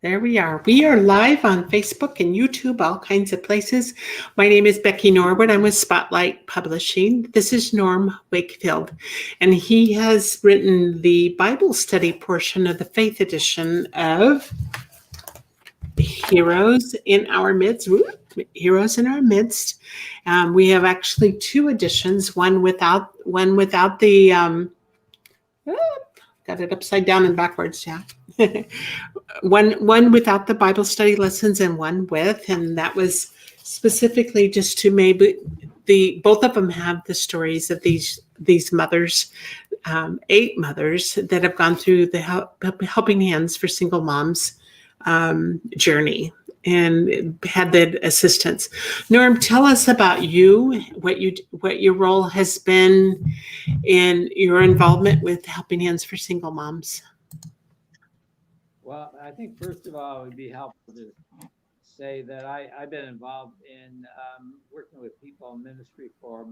There we are. We are live on Facebook and YouTube, all kinds of places. My name is Becky Norwood. I'm with Spotlight Publishing. This is Norm Wakefield, and he has written the Bible study portion of the Faith Edition of Heroes in Our Midst. Heroes in Our Midst. We have actually two editions. One without the got it upside down and backwards. Yeah. one without the Bible study lessons and one with, and that was specifically just to maybe both of them have the stories of these mothers, 8 mothers that have gone through the Helping Hands for Single Moms journey and had the assistance. Norm, tell us about you, what your role has been in your involvement with Helping Hands for Single Moms. Well, I think first of all, it would be helpful to say that I've been involved in working with people in ministry for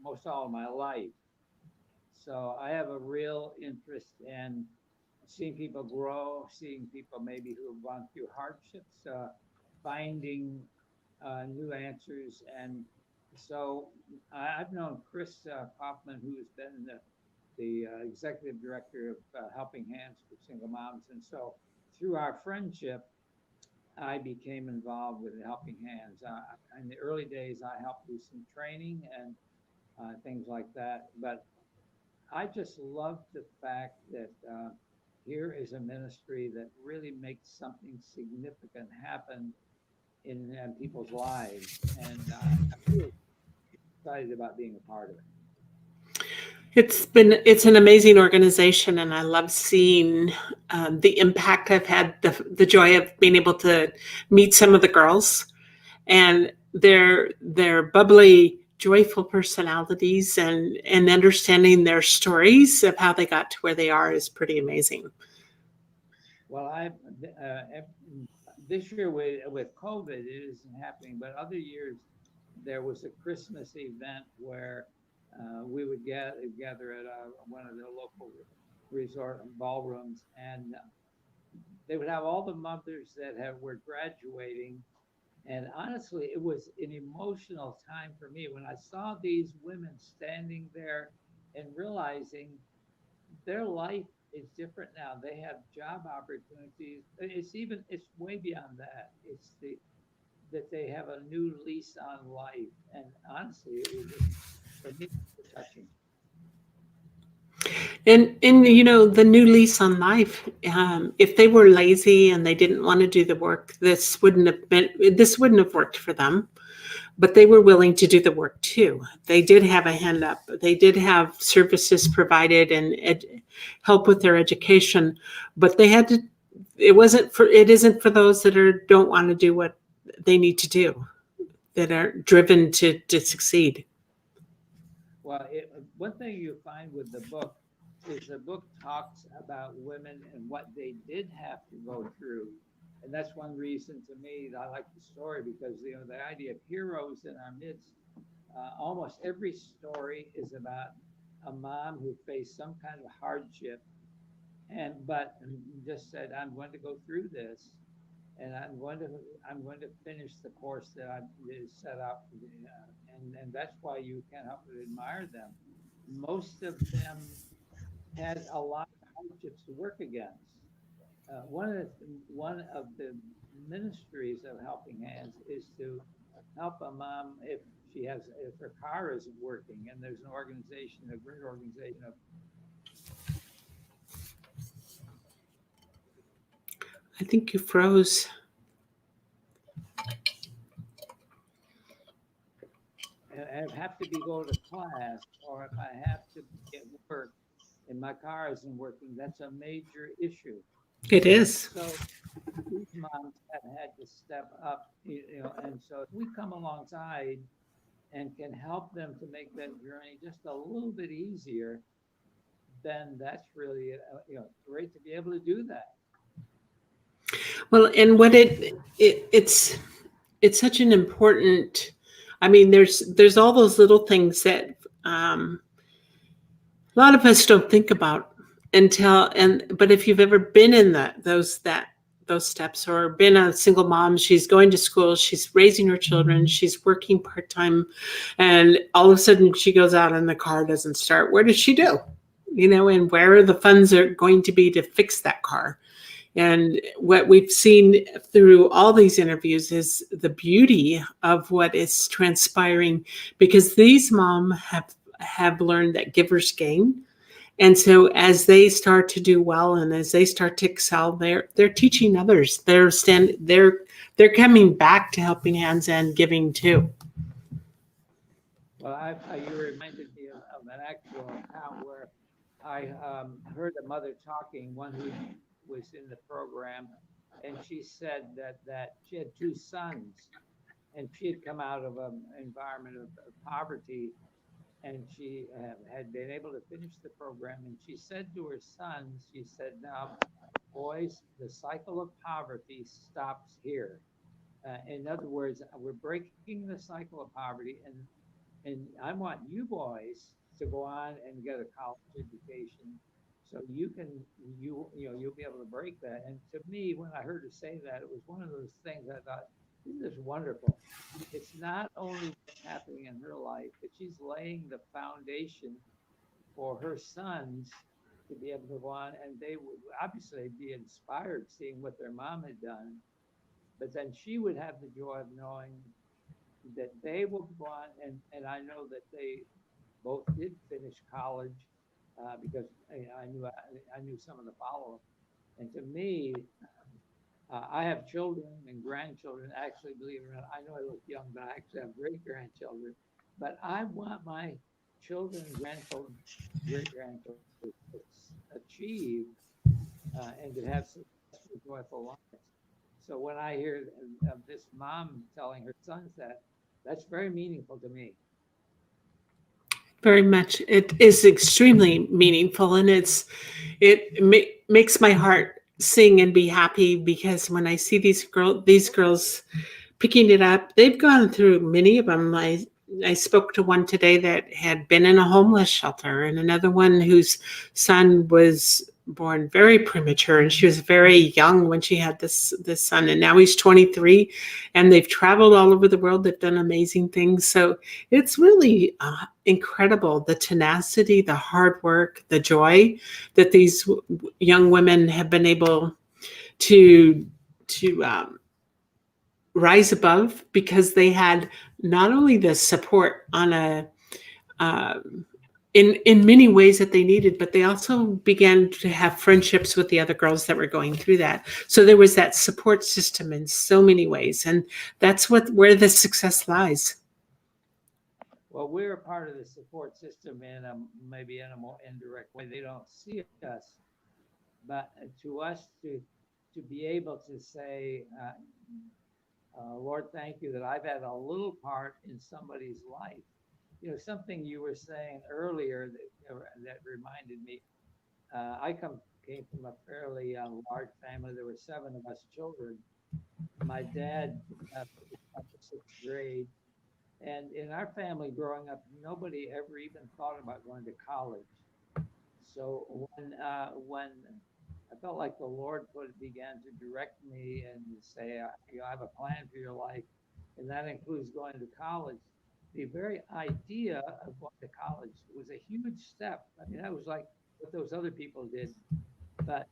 most all of my life. So I have a real interest in seeing people grow, seeing people maybe who have gone through hardships, finding new answers. And so I've known Chris Kaufman, who has been the executive director of Helping Hands for Single Moms. And so through our friendship, I became involved with Helping Hands. In the early days, I helped do some training and things like that. But I just love the fact that here is a ministry that really makes something significant happen in people's lives. And I'm really excited about being a part of it. It's an amazing organization, and I love seeing the impact. I've had the joy of being able to meet some of the girls, and their bubbly, joyful personalities, and understanding their stories of how they got to where they are is pretty amazing. Well, this year with COVID, it isn't happening, but other years there was a Christmas event where we would gather at one of the local resort ballrooms, and they would have all the mothers that were graduating. And honestly, it was an emotional time for me when I saw these women standing there and realizing their life is different now. They have job opportunities. It's way beyond that. It's that they have a new lease on life. And honestly, it was just, for me, touching. And the new lease on life, if they were lazy and they didn't want to do the work, this wouldn't have worked for them. But they were willing to do the work too. They did have a hand up. They did have services provided and help with their education. But they had to. It isn't for those that don't want to do what they need to do, that are driven to succeed. Well, one thing you find with the book is the book talks about women and what they did have to go through. And that's one reason to me that I like the story, because the idea of heroes in our midst, almost every story is about a mom who faced some kind of hardship but just said, I'm going to go through this, and I'm going to finish the course that I set up, and that's why you can't help but admire them. Most of them had a lot of hardships to work against. One of the ministries of Helping Hands is to help a mom if her car isn't working, and there's a great organization of. I think you froze. I have to go to class, or if I have to get work and my car isn't working, that's a major issue. It is. So these moms have had to step up, and so if we come alongside and can help them to make that journey just a little bit easier, then that's really great to be able to do that. Well, and what it's such an important. I mean, there's all those little things that a lot of us don't think about but if you've ever been in that those steps, or been a single mom. She's going to school, she's raising her children, she's working part-time, and all of a sudden she goes out and the car doesn't start. What does she do? And where the funds are going to be to fix that car? And what we've seen through all these interviews is the beauty of what is transpiring, because these moms have learned that givers gain. And so as they start to do well and as they start to excel, they're teaching others. They're coming back to Helping Hands and giving too. Well, you reminded me of an actual account where I heard a mother talking, one who was in the program, and she said that she had two sons, and she had come out of an environment of poverty, and she had been able to finish the program. And she said to her sons, she said, "Now, boys, the cycle of poverty stops here. In other words, we're breaking the cycle of poverty, and I want you boys to go on and get a college education, so you'll be able to break that." And to me, when I heard her say that, it was one of those things I thought, this is wonderful. It's not only what's happening in her life, but she's laying the foundation for her sons to be able to go on, and they would obviously be inspired seeing what their mom had done, but then she would have the joy of knowing that they will go on, and I know that they both did finish college, because I knew some of the follow-up. And to me, I have children and grandchildren. Actually, believe it or not, I know I look young, but I actually have great-grandchildren. But I want my children, grandchildren, great-grandchildren to achieve and to have successful, joyful lives. So when I hear of this mom telling her sons that, that's very meaningful to me. Very much. It is extremely meaningful, and makes my heart sing and be happy, because when I see these girls picking it up, they've gone through, many of them. I spoke to one today that had been in a homeless shelter, and another one whose son was born very premature, and she was very young when she had this son, and now he's 23, and they've traveled all over the world. They've done amazing things. So it's really incredible, the tenacity, the hard work, the joy that these young women have been able to rise above, because they had not only the support on a in many ways that they needed, but they also began to have friendships with the other girls that were going through that. So there was that support system in so many ways, and that's where the success lies. Well, we're a part of the support system maybe in a more indirect way. They don't see us, but to us to be able to say, Lord, thank you that I've had a little part in somebody's life. Something you were saying earlier that reminded me. I came from a fairly large family. There were 7 of us children. My dad up to 6th grade, and in our family growing up, nobody ever even thought about going to college. So when I felt like the Lord began to direct me and say, I have a plan for your life, and that includes going to college. The very idea of going to college was a huge step. I mean, that was like what those other people did. But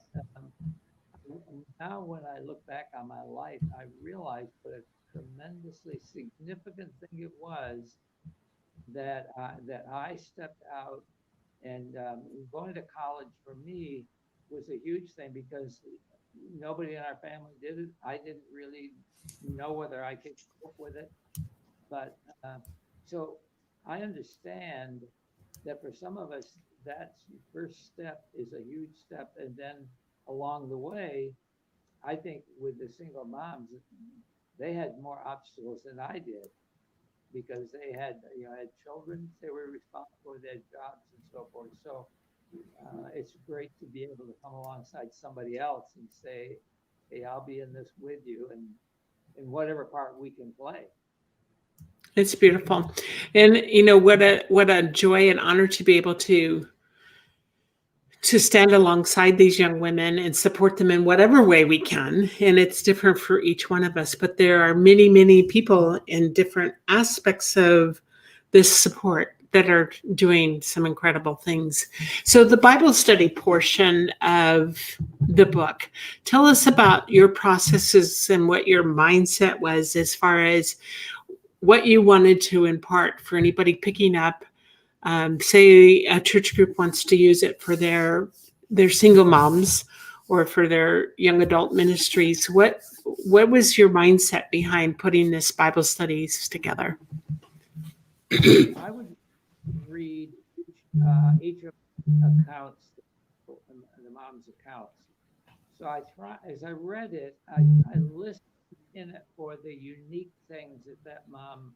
now when I look back on my life, I realize what a tremendously significant thing it was that I stepped out, and going to college for me was a huge thing, because nobody in our family did it. I didn't really know whether I could cope with it, but so I understand that for some of us, that first step is a huge step, and then along the way, I think with the single moms, they had more obstacles than I did, because they had children they were responsible for, their jobs and so forth. So it's great to be able to come alongside somebody else and say, "Hey, I'll be in this with you," and in whatever part we can play. It's beautiful, and what a joy and honor to be able to to stand alongside these young women and support them in whatever way we can. And it's different for each one of us, but there are many, many people in different aspects of this support that are doing some incredible things. So the Bible study portion of the book, tell us about your processes and what your mindset was as far as what you wanted to impart for anybody picking up. Say a church group wants to use it for their single moms or for their young adult ministries. What was your mindset behind putting this Bible studies together? I would read each of the accounts, the mom's accounts. So as I read it, I listened in it for the unique things that mom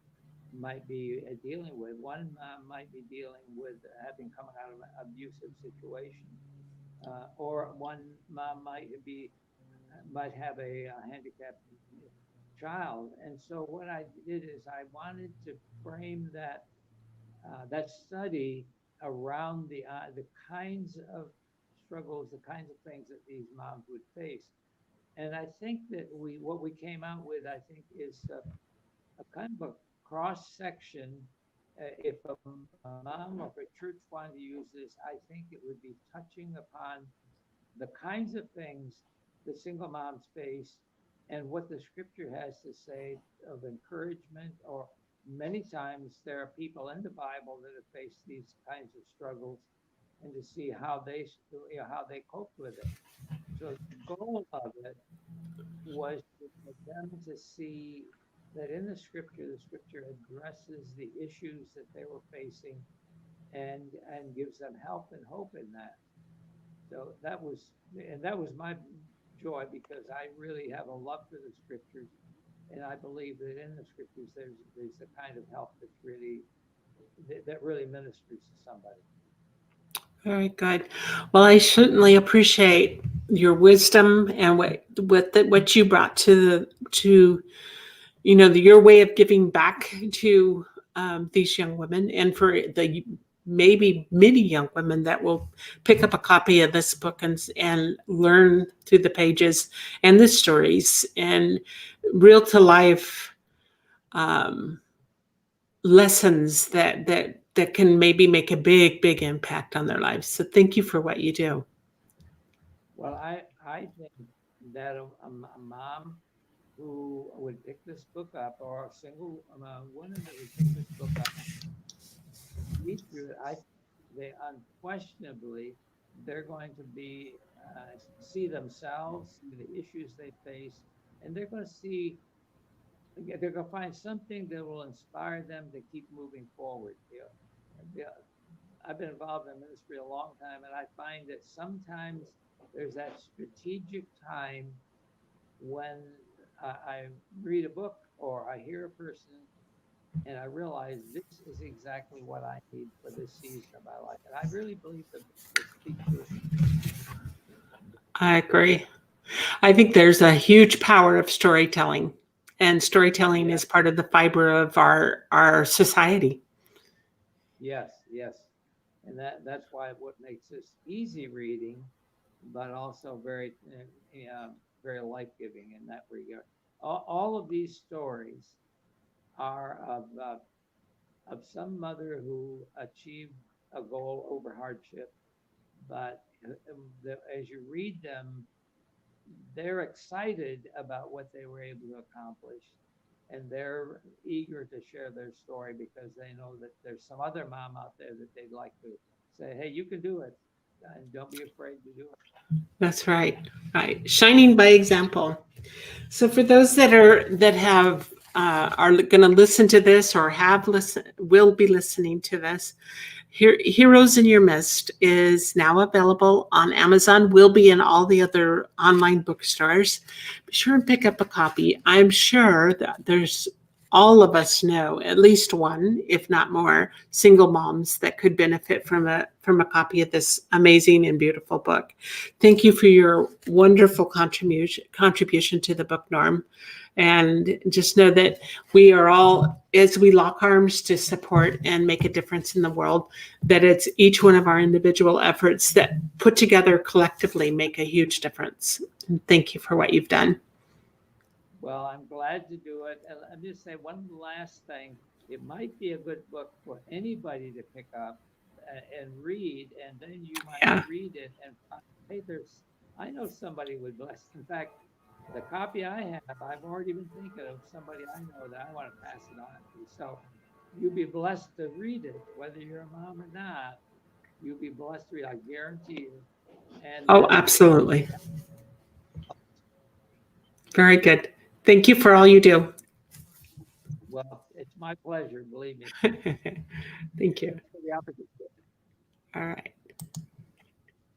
might be dealing with. One mom might be dealing with having come out of an abusive situation, or one mom might have a handicapped child. And so what I did is I wanted to frame that study around the kinds of struggles, the kinds of things that these moms would face. And I think that what we came out with, I think, is a kind of a cross section. If a mom or if a church wanted to use this, I think it would be touching upon the kinds of things the single moms face and what the scripture has to say of encouragement. Or many times there are people in the Bible that have faced these kinds of struggles, and to see how they cope with it. So the goal of it was for them to see that in the scripture addresses the issues that they were facing, and gives them help and hope in that. So that was my joy, because I really have a love for the scriptures, and I believe that in the scriptures there's the kind of help that really ministers to somebody. Very good. Well, I certainly appreciate your wisdom and what you brought to your way of giving back to these young women, and for the maybe many young women that will pick up a copy of this book and learn through the pages and the stories and real to life lessons that can maybe make a big impact on their lives. So thank you for what you do. Well, I think that a mom who would pick this book up, or a single woman that would pick this book up, read through it, they unquestionably, they're going to be see themselves, see the issues they face, and they're going to find something that will inspire them to keep moving forward. I've been involved in ministry a long time, and I find that sometimes there's that strategic time when I read a book or I hear a person, and I realize this is exactly what I need for this season of my life. And I really believe the book will speak to us. I agree. I think there's a huge power of storytelling, and storytelling is part of the fiber of our society. Yes. And that's why what makes this easy reading, but also very very life-giving in that regard. All of these stories are of some mother who achieved a goal over hardship, but as you read them, they're excited about what they were able to accomplish, and they're eager to share their story because they know that there's some other mom out there that they'd like to say, hey, you can do it, and don't be afraid to do it. That's right. Right. Shining by example. So for those that have are going to listen to this or will be listening to this, Heroes in Your Midst is now available on Amazon, will be in all the other online bookstores. Be sure and pick up a copy. I'm sure that there's all of us know at least one, if not more, single moms that could benefit from a copy of this amazing and beautiful book. Thank you for your wonderful contribution to the book, Norm. And just know that we are all, as we lock arms to support and make a difference in the world, that it's each one of our individual efforts that put together collectively make a huge difference. And thank you for what you've done. Well, I'm glad to do it. And let me just say one last thing. It might be a good book for anybody to pick up and read, and then you Yeah. might read it and find, hey, I know somebody would bless. In fact, the copy I have, I've already been thinking of somebody I know that I want to pass it on to. So you'll be blessed to read it, whether you're a mom or not. You'll be blessed to read, I guarantee you. And Oh, absolutely. Very good. Thank you for all you do. well, it's my pleasure, believe me. Thank you. For the opportunity. All right.